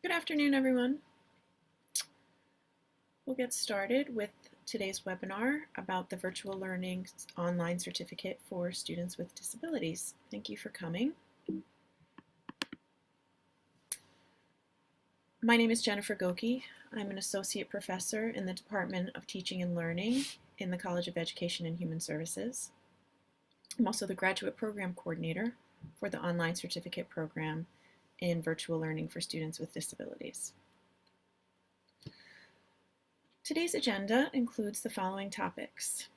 Good afternoon, everyone. We'll get started with today's webinar about the Virtual Learning Online Certificate for Students with Disabilities. Thank you for coming. My name is Jennifer Goki. I'm an associate professor in the Department of Teaching and Learning in the College of Education and Human Services. I'm also the graduate program coordinator for the online certificate program in virtual learning for students with disabilities. Today's agenda includes the following topics.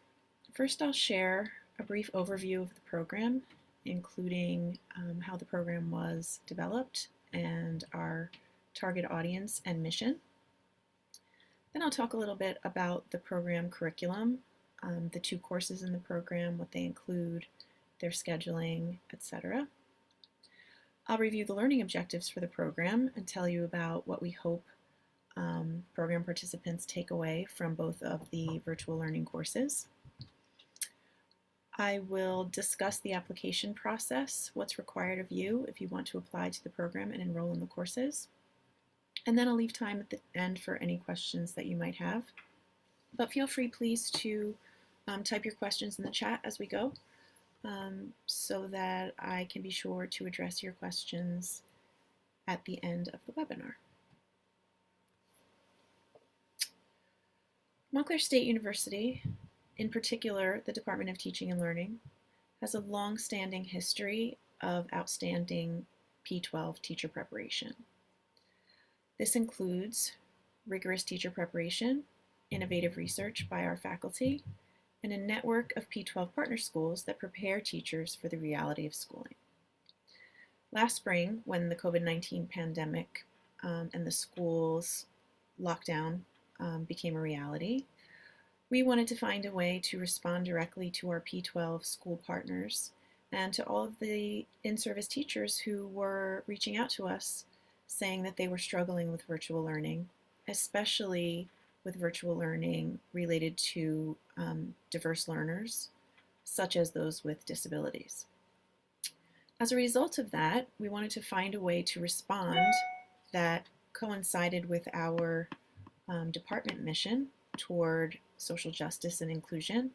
First, I'll share a brief overview of the program, including how the program was developed and our target audience and mission. Then I'll talk a little bit about the program curriculum, the two courses in the program, what they include, their scheduling, etc. I'll review the learning objectives for the program and tell you about what we hope program participants take away from both of the virtual learning courses. I will discuss the application process, what's required of you if you want to apply to the program and enroll in the courses. And then I'll leave time at the end for any questions that you might have. But feel free, please, to type your questions in the chat as we go, so that I can be sure to address your questions at the end of the webinar. Montclair State University, in particular the Department of Teaching and Learning, has a long-standing history of outstanding P-12 teacher preparation. This includes rigorous teacher preparation, innovative research by our faculty, and a network of P-12 partner schools that prepare teachers for the reality of schooling. Last spring, when the COVID-19 pandemic and the schools lockdown became a reality, we wanted to find a way to respond directly to our P-12 school partners and to all of the in-service teachers who were reaching out to us saying that they were struggling with virtual learning, especially with virtual learning related to diverse learners, such as those with disabilities. As a result of that, we wanted to find a way to respond that coincided with our department mission toward social justice and inclusion.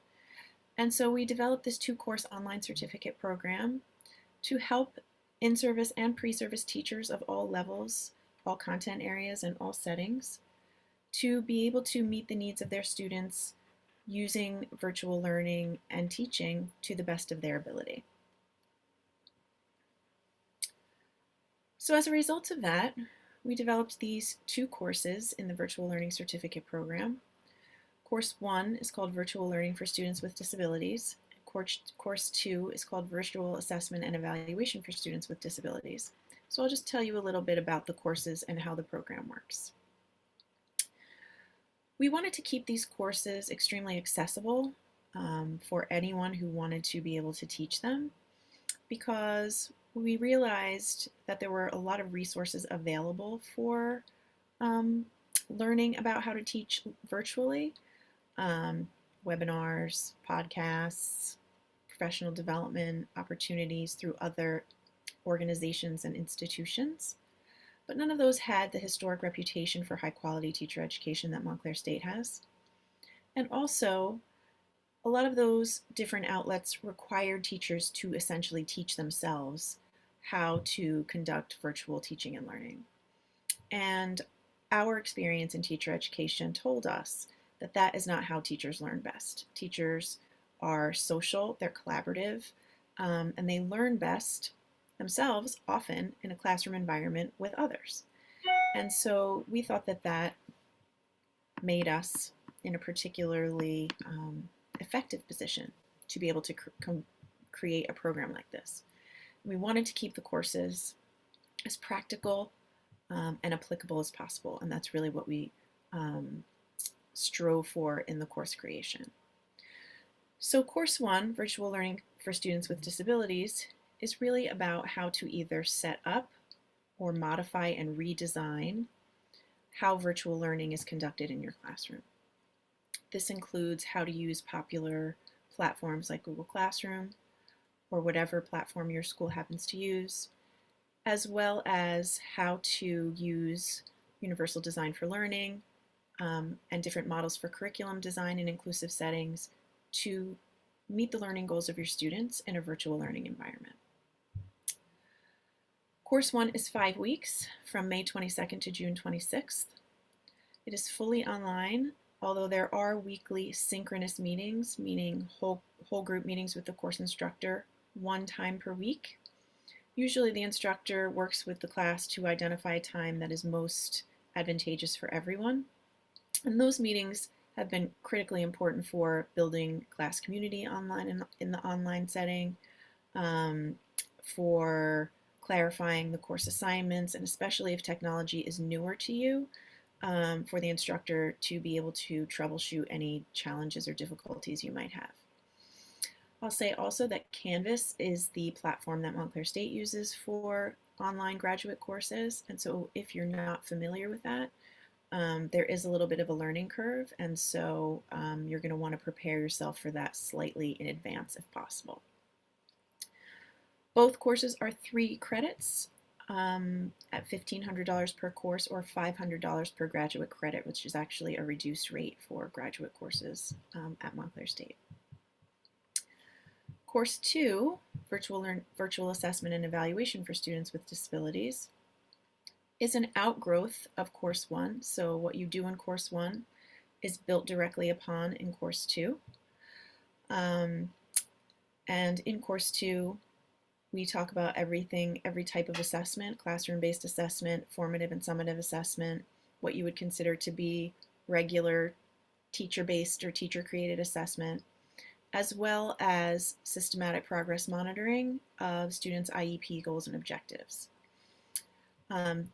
And so we developed this two-course online certificate program to help in-service and pre-service teachers of all levels, all content areas, and all settings to be able to meet the needs of their students using virtual learning and teaching to the best of their ability. So as a result of that, we developed these two courses in the Virtual Learning Certificate program. Course 1 is called Virtual Learning for Students with Disabilities. Course 2 is called Virtual Assessment and Evaluation for Students with Disabilities. So I'll just tell you a little bit about the courses and how the program works. We wanted to keep these courses extremely accessible for anyone who wanted to be able to teach them, because we realized that there were a lot of resources available for learning about how to teach virtually. Webinars, podcasts, professional development opportunities through other organizations and institutions. But none of those had the historic reputation for high-quality teacher education that Montclair State has. And also, a lot of those different outlets required teachers to essentially teach themselves how to conduct virtual teaching and learning. And our experience in teacher education told us that that is not how teachers learn best. Teachers are social, they're collaborative, and they learn best themselves, often in a classroom environment with others. And so we thought that that made us in a particularly effective position to be able to create a program like this. We wanted to keep the courses as practical and applicable as possible, and that's really what we strove for in the course creation. So Course 1, Virtual Learning for Students with Disabilities, is really about how to either set up or modify and redesign how virtual learning is conducted in your classroom. This includes how to use popular platforms like Google Classroom or whatever platform your school happens to use, as well as how to use universal design for learning and different models for curriculum design in inclusive settings to meet the learning goals of your students in a virtual learning environment. Course 1 is 5 weeks from May 22nd to June 26th. It is fully online, although there are weekly synchronous meetings, meaning whole group meetings with the course instructor 1 time per week. Usually the instructor works with the class to identify a time that is most advantageous for everyone. And those meetings have been critically important for building class community online in the online setting, for clarifying the course assignments, and especially if technology is newer to you, for the instructor to be able to troubleshoot any challenges or difficulties you might have. I'll say also that Canvas is the platform that Montclair State uses for online graduate courses, and so if you're not familiar with that, there is a little bit of a learning curve, and so you're going to want to prepare yourself for that slightly in advance if possible. Both courses are 3 credits at $1,500 per course or $500 per graduate credit, which is actually a reduced rate for graduate courses at Montclair State. Course 2, Virtual Assessment and Evaluation for Students with Disabilities, is an outgrowth of Course 1. So what you do in Course 1 is built directly upon in Course 2. And in Course 2, we talk about every type of assessment, classroom-based assessment, formative and summative assessment, what you would consider to be regular teacher-based or teacher-created assessment, as well as systematic progress monitoring of students' IEP goals and objectives.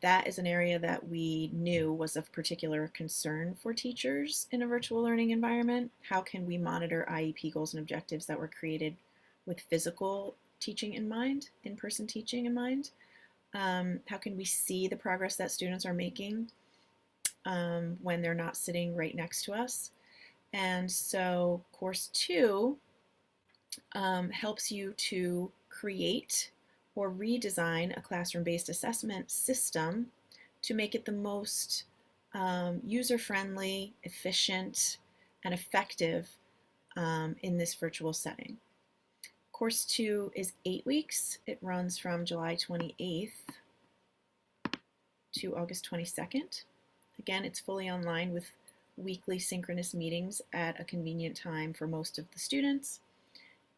That is an area that we knew was of particular concern for teachers in a virtual learning environment. How can we monitor IEP goals and objectives that were created with physical teaching in mind, in-person teaching in mind? How can we see the progress that students are making when they're not sitting right next to us? And so Course 2 helps you to create or redesign a classroom-based assessment system to make it the most user-friendly, efficient, and effective in this virtual setting. Course 2 is 8 weeks. It runs from July 28th to August 22nd. Again, it's fully online with weekly synchronous meetings at a convenient time for most of the students,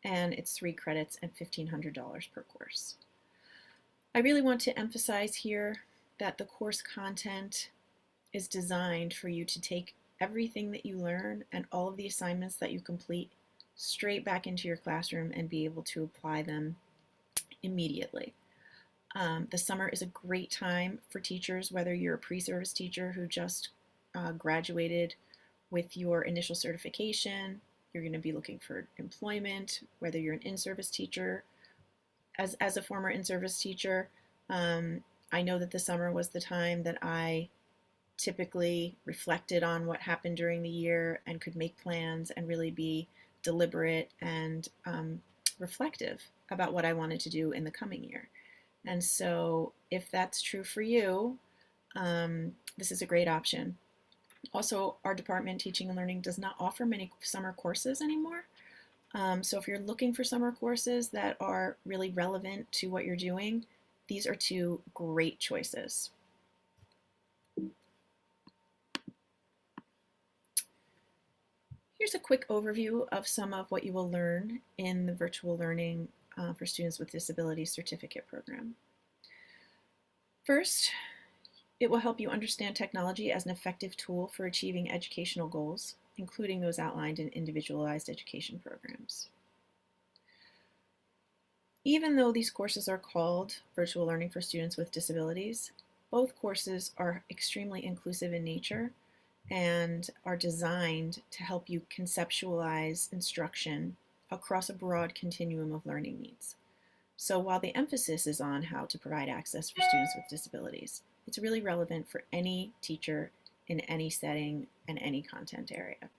and it's 3 credits at $1,500 per course. I really want to emphasize here that the course content is designed for you to take everything that you learn and all of the assignments that you complete straight back into your classroom and be able to apply them immediately. The summer is a great time for teachers, whether you're a pre-service teacher who just graduated with your initial certification, you're going to be looking for employment, whether you're an in-service teacher. As a former in-service teacher, I know that the summer was the time that I typically reflected on what happened during the year and could make plans and really be deliberate and reflective about what I wanted to do in the coming year. And so if that's true for you, this is a great option. Also, our department, Teaching and Learning, does not offer many summer courses anymore. So if you're looking for summer courses that are really relevant to what you're doing, these are 2 great choices. Here's a quick overview of some of what you will learn in the Virtual Learning for Students with Disabilities certificate program. First, it will help you understand technology as an effective tool for achieving educational goals, including those outlined in individualized education programs. Even though these courses are called Virtual Learning for Students with Disabilities, both courses are extremely inclusive in nature and are designed to help you conceptualize instruction across a broad continuum of learning needs. So while the emphasis is on how to provide access for students with disabilities, it's really relevant for any teacher in any setting and any content area.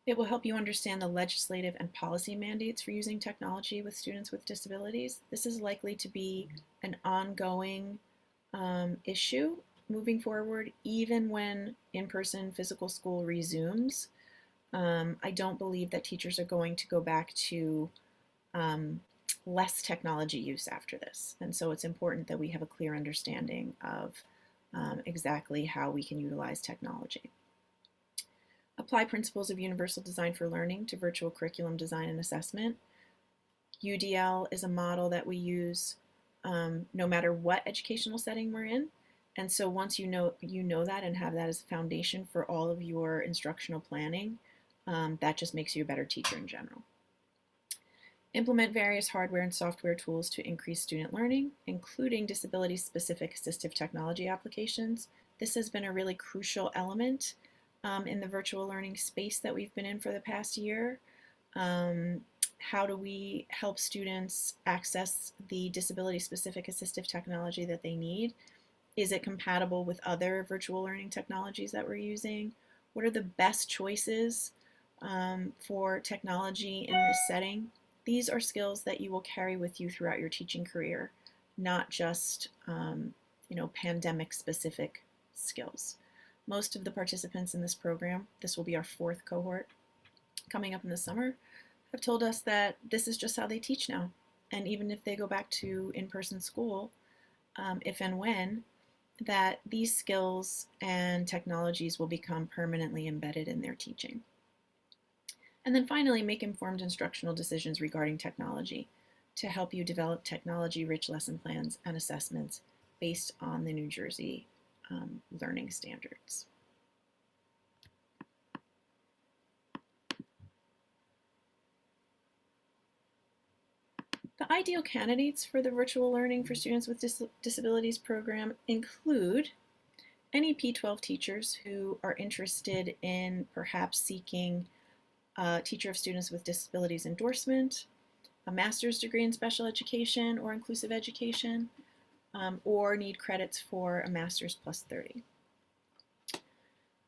It will help you understand the legislative and policy mandates for using technology with students with disabilities. This is likely to be an ongoing issue moving forward, even when in-person physical school resumes. I don't believe that teachers are going to go back to less technology use after this. And so it's important that we have a clear understanding of exactly how we can utilize technology. Apply principles of universal design for learning to virtual curriculum design and assessment. UDL is a model that we use no matter what educational setting we're in. And so once you know that and have that as a foundation for all of your instructional planning, that just makes you a better teacher in general. Implement various hardware and software tools to increase student learning, including disability-specific assistive technology applications. This has been a really crucial element in the virtual learning space that we've been in for the past year. How do we help students access the disability-specific assistive technology that they need? Is it compatible with other virtual learning technologies that we're using? What are the best choices for technology in this setting? These are skills that you will carry with you throughout your teaching career, not just pandemic-specific skills. Most of the participants in this program, this will be our 4th cohort coming up in the summer, have told us that this is just how they teach now. And even if they go back to in-person school, if and when, that these skills and technologies will become permanently embedded in their teaching. And then finally, make informed instructional decisions regarding technology to help you develop technology-rich lesson plans and assessments based on the New Jersey learning standards. The ideal candidates for the virtual learning for students with disabilities program include any P-12 teachers who are interested in perhaps seeking a teacher of students with disabilities endorsement, a master's degree in special education or inclusive education, or need credits for a master's plus 30.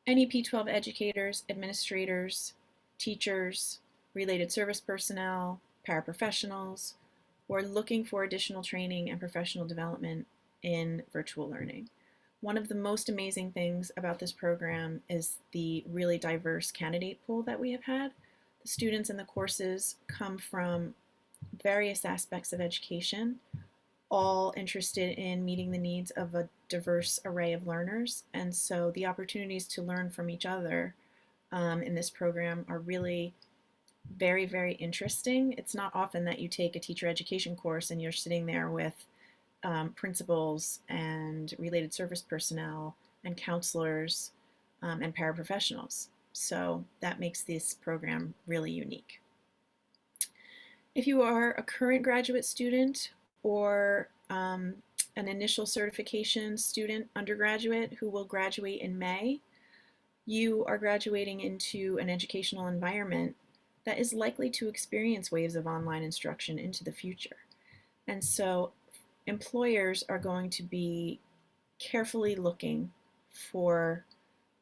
Any P-12 educators, administrators, teachers, related service personnel, paraprofessionals, or looking for additional training and professional development in virtual learning. One of the most amazing things about this program is the really diverse candidate pool that we have had. The students in the courses come from various aspects of education, all interested in meeting the needs of a diverse array of learners. And so the opportunities to learn from each other in this program are really very, very interesting. It's not often that you take a teacher education course and you're sitting there with principals and related service personnel and counselors and paraprofessionals. So that makes this program really unique. If you are a current graduate student or an initial certification student, undergraduate, who will graduate in May, you are graduating into an educational environment that is likely to experience waves of online instruction into the future. And so employers are going to be carefully looking for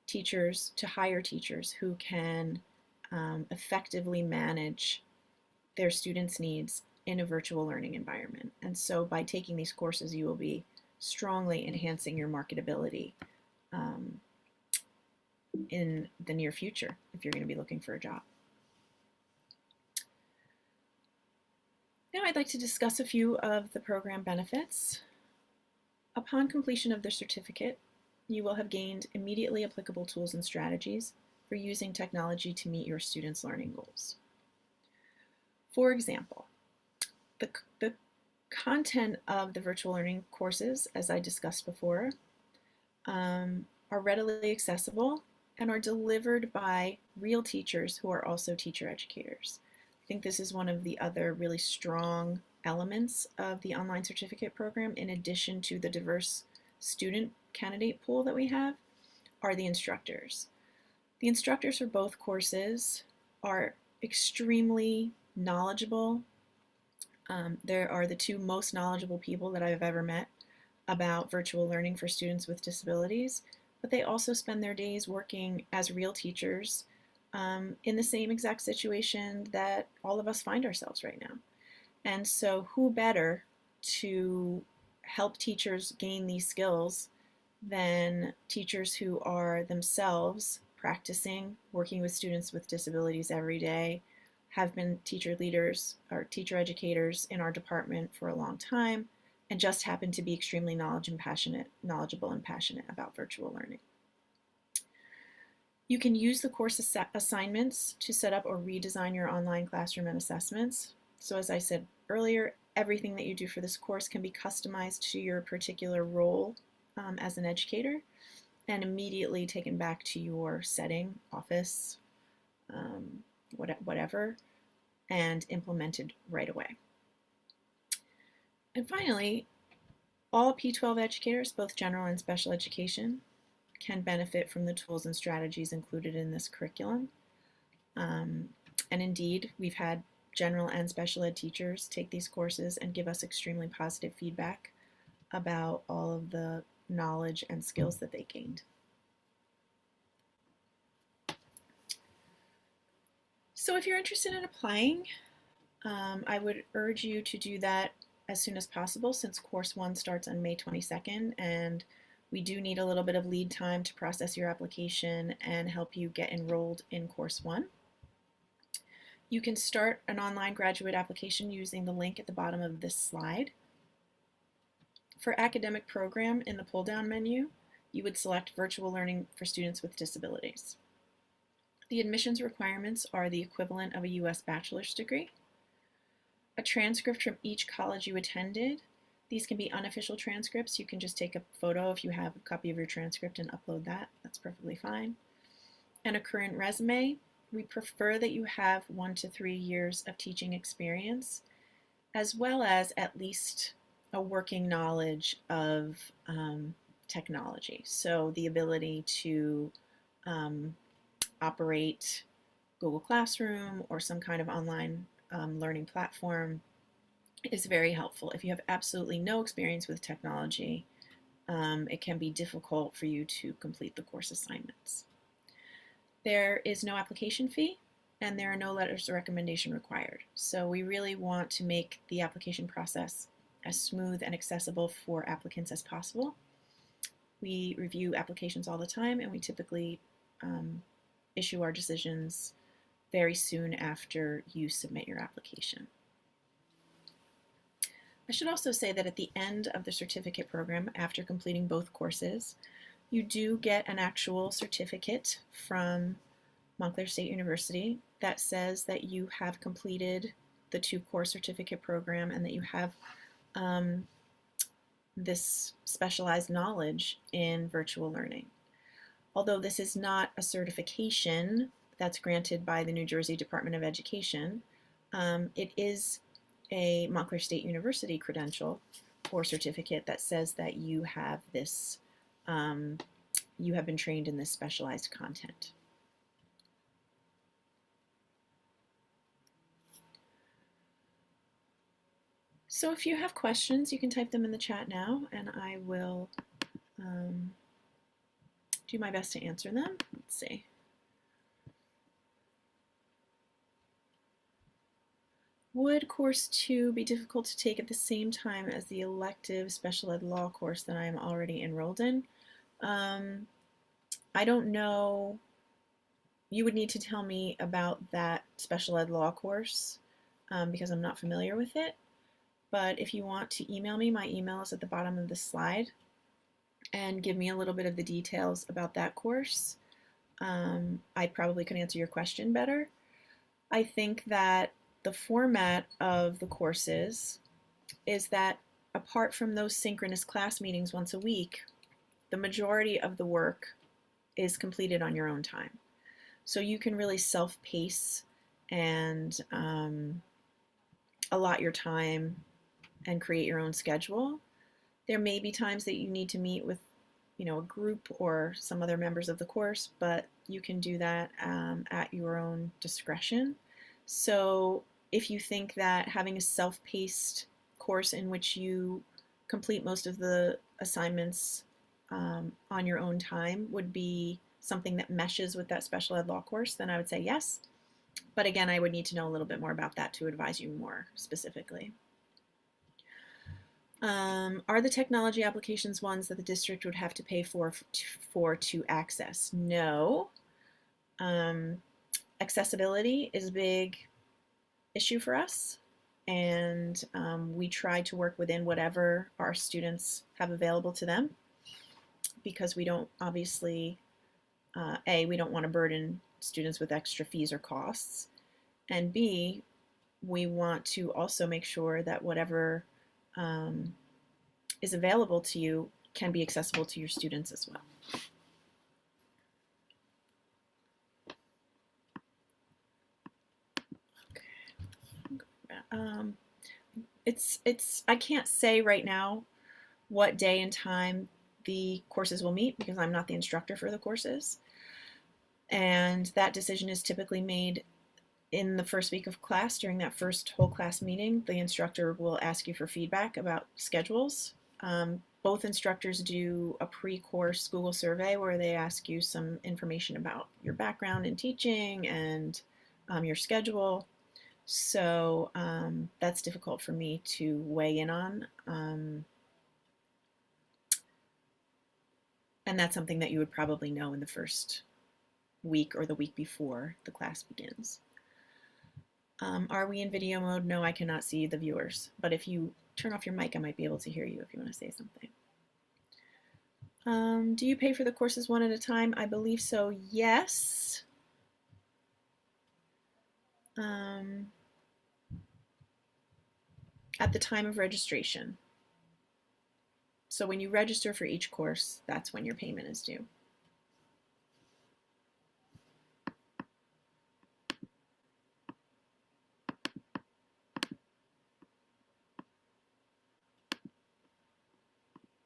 teachers to hire teachers who can effectively manage their students' needs in a virtual learning environment. And so by taking these courses, you will be strongly enhancing your marketability in the near future if you're going to be looking for a job. Now I'd like to discuss a few of the program benefits. Upon completion of the certificate, you will have gained immediately applicable tools and strategies for using technology to meet your students' learning goals. For example, the content of the virtual learning courses, as I discussed before, are readily accessible and are delivered by real teachers who are also teacher educators. I think this is one of the other really strong elements of the online certificate program, in addition to the diverse student candidate pool that we have, are the instructors. The instructors for both courses are extremely knowledgeable. There are the 2 most knowledgeable people that I've ever met about virtual learning for students with disabilities, but they also spend their days working as real teachers in the same exact situation that all of us find ourselves right now. And so who better to help teachers gain these skills than teachers who are themselves practicing, working with students with disabilities every day, have been teacher leaders or teacher educators in our department for a long time, and just happen to be extremely knowledgeable and passionate about virtual learning. You can use the course assignments to set up or redesign your online classroom and assessments. So as I said earlier, everything that you do for this course can be customized to your particular role as an educator and immediately taken back to your setting, office, whatever, and implemented right away. And finally, all P-12 educators, both general and special education, can benefit from the tools and strategies included in this curriculum. And indeed, we've had general and special ed teachers take these courses and give us extremely positive feedback about all of the knowledge and skills that they gained. So if you're interested in applying, I would urge you to do that as soon as possible, since course 1 starts on May 22nd, and we do need a little bit of lead time to process your application and help you get enrolled in course 1. You can start an online graduate application using the link at the bottom of this slide. For academic program, in the pull-down menu, you would select virtual learning for students with disabilities. The admissions requirements are the equivalent of a U.S. bachelor's degree, a transcript from each college you attended. These can be unofficial transcripts. You can just take a photo if you have a copy of your transcript and upload that. That's perfectly fine. And a current resume. We prefer that you have 1 to 3 years of teaching experience, as well as at least a working knowledge of technology. So the ability to operate Google Classroom or some kind of online learning platform is very helpful. If you have absolutely no experience with technology, it can be difficult for you to complete the course assignments. There is no application fee, and there are no letters of recommendation required. So we really want to make the application process as smooth and accessible for applicants as possible. We review applications all the time, and we typically issue our decisions very soon after you submit your application. I should also say that at the end of the certificate program, after completing both courses, you do get an actual certificate from Montclair State University that says that you have completed the 2-course certificate program and that you have this specialized knowledge in virtual learning. Although this is not a certification that's granted by the New Jersey Department of Education, it is a Montclair State University credential or certificate that says that you have this, you have been trained in this specialized content. So if you have questions, you can type them in the chat now, and I will do my best to answer them. Let's see. Would course 2 be difficult to take at the same time as the elective special ed law course that I am already enrolled in? I don't know. You would need to tell me about that special ed law course because I'm not familiar with it. But if you want to email me, my email is at the bottom of the slide, and give me a little bit of the details about that course. I probably could answer your question better. I think that the format of the courses is that apart from those synchronous class meetings once a week, the majority of the work is completed on your own time. So you can really self-pace and allot your time and create your own schedule. There may be times that you need to meet with, a group or some other members of the course, but you can do that at your own discretion. So if you think that having a self-paced course in which you complete most of the assignments on your own time would be something that meshes with that special ed law course, then I would say yes. But again, I would need to know a little bit more about that to advise you more specifically. Are the technology applications ones that the district would have to pay for to access? No. Accessibility is a big issue for us, and we try to work within whatever our students have available to them, because we don't obviously, we don't want to burden students with extra fees or costs, and B, we want to also make sure that whatever is available to you can be accessible to your students as well. I can't say right now what day and time the courses will meet because I'm not the instructor for the courses. And that decision is typically made in the first week of class. During that first whole class meeting, the instructor will ask you for feedback about schedules. Both instructors do a pre-course Google survey where they ask you some information about your background in teaching and your schedule. So that's difficult for me to weigh in on. And that's something that you would probably know in the first week or the week before the class begins. Are we in video mode? No, I cannot see the viewers. But if you turn off your mic, I might be able to hear you if you want to say something. Do you pay for the courses one at a time? I believe so, yes. At the time of registration. So when you register for each course, that's when your payment is due.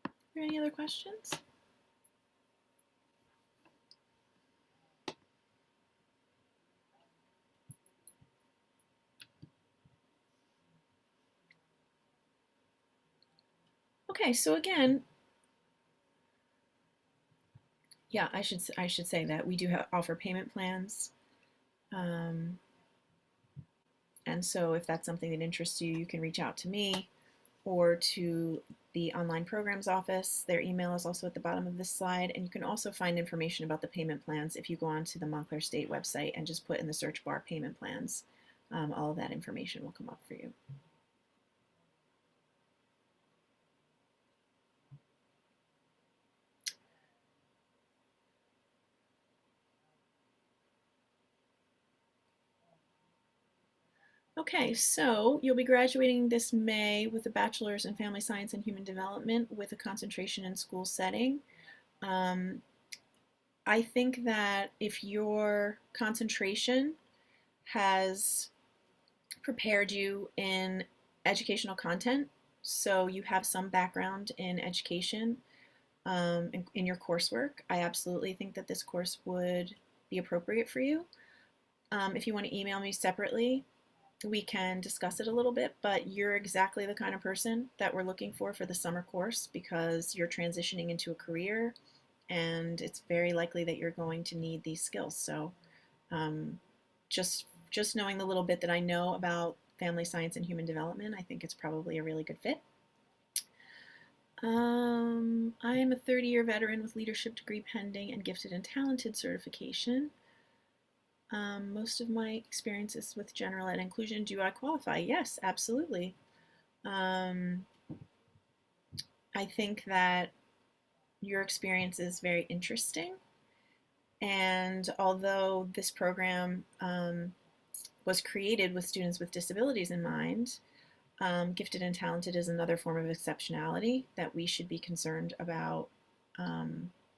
Are there any other questions? Okay, so again, yeah, I should say that we do offer payment plans. And so if that's something that interests you, you can reach out to me or to the online programs office. Their email is also at the bottom of this slide, and you can also find information about the payment plans if you go onto the Montclair State website and just put in the search bar payment plans. All of that information will come up for you. Okay, so you'll be graduating this May with a bachelor's in family science and human development with a concentration in school setting. I think that if your concentration has prepared you in educational content, so you have some background in education in your coursework, I absolutely think that this course would be appropriate for you. If you want to email me separately, we can discuss it a little bit, but you're exactly the kind of person that we're looking for the summer course because you're transitioning into a career and it's very likely that you're going to need these skills. So just knowing the little bit that I know about family science and human development, I think it's probably a really good fit. I am a 30-year veteran with leadership degree pending and gifted and talented certification. Most of my experiences with general ed inclusion. Do I qualify? Yes, absolutely. I think that your experience is very interesting. And although this program was created with students with disabilities in mind, gifted and talented is another form of exceptionality that we should be concerned about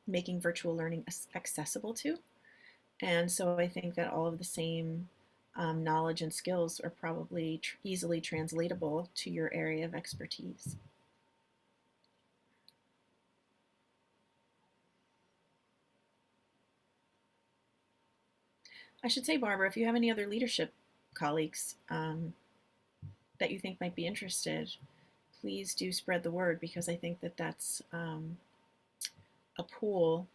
making virtual learning accessible to. And so I think that all of the same knowledge and skills are probably easily translatable to your area of expertise. I should say, Barbara, if you have any other leadership colleagues that you think might be interested, please do spread the word because I think that that's a pool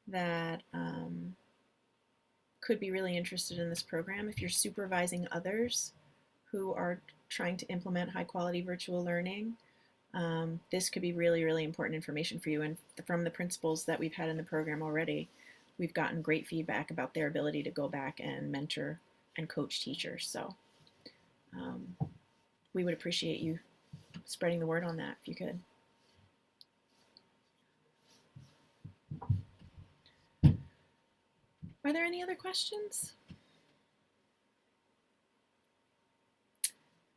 that could be really interested in this program. If you're supervising others who are trying to implement high quality virtual learning, this could be really, really important information for you. And from the principals that we've had in the program already, we've gotten great feedback about their ability to go back and mentor and coach teachers. So we would appreciate you spreading the word on that if you could. Are there any other questions?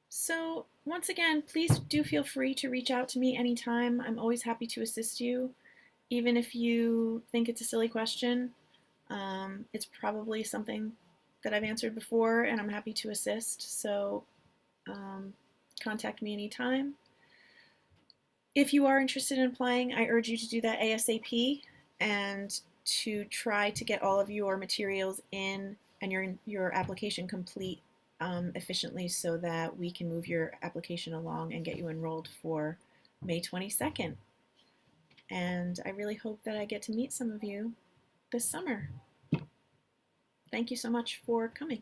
So once again, please do feel free to reach out to me anytime. I'm always happy to assist you. Even if you think it's a silly question, it's probably something that I've answered before and I'm happy to assist. So contact me anytime. If you are interested in applying, I urge you to do that ASAP and to try to get all of your materials in and your application complete efficiently so that we can move your application along and get you enrolled for May 22nd. And I really hope that I get to meet some of you this summer. Thank you so much for coming.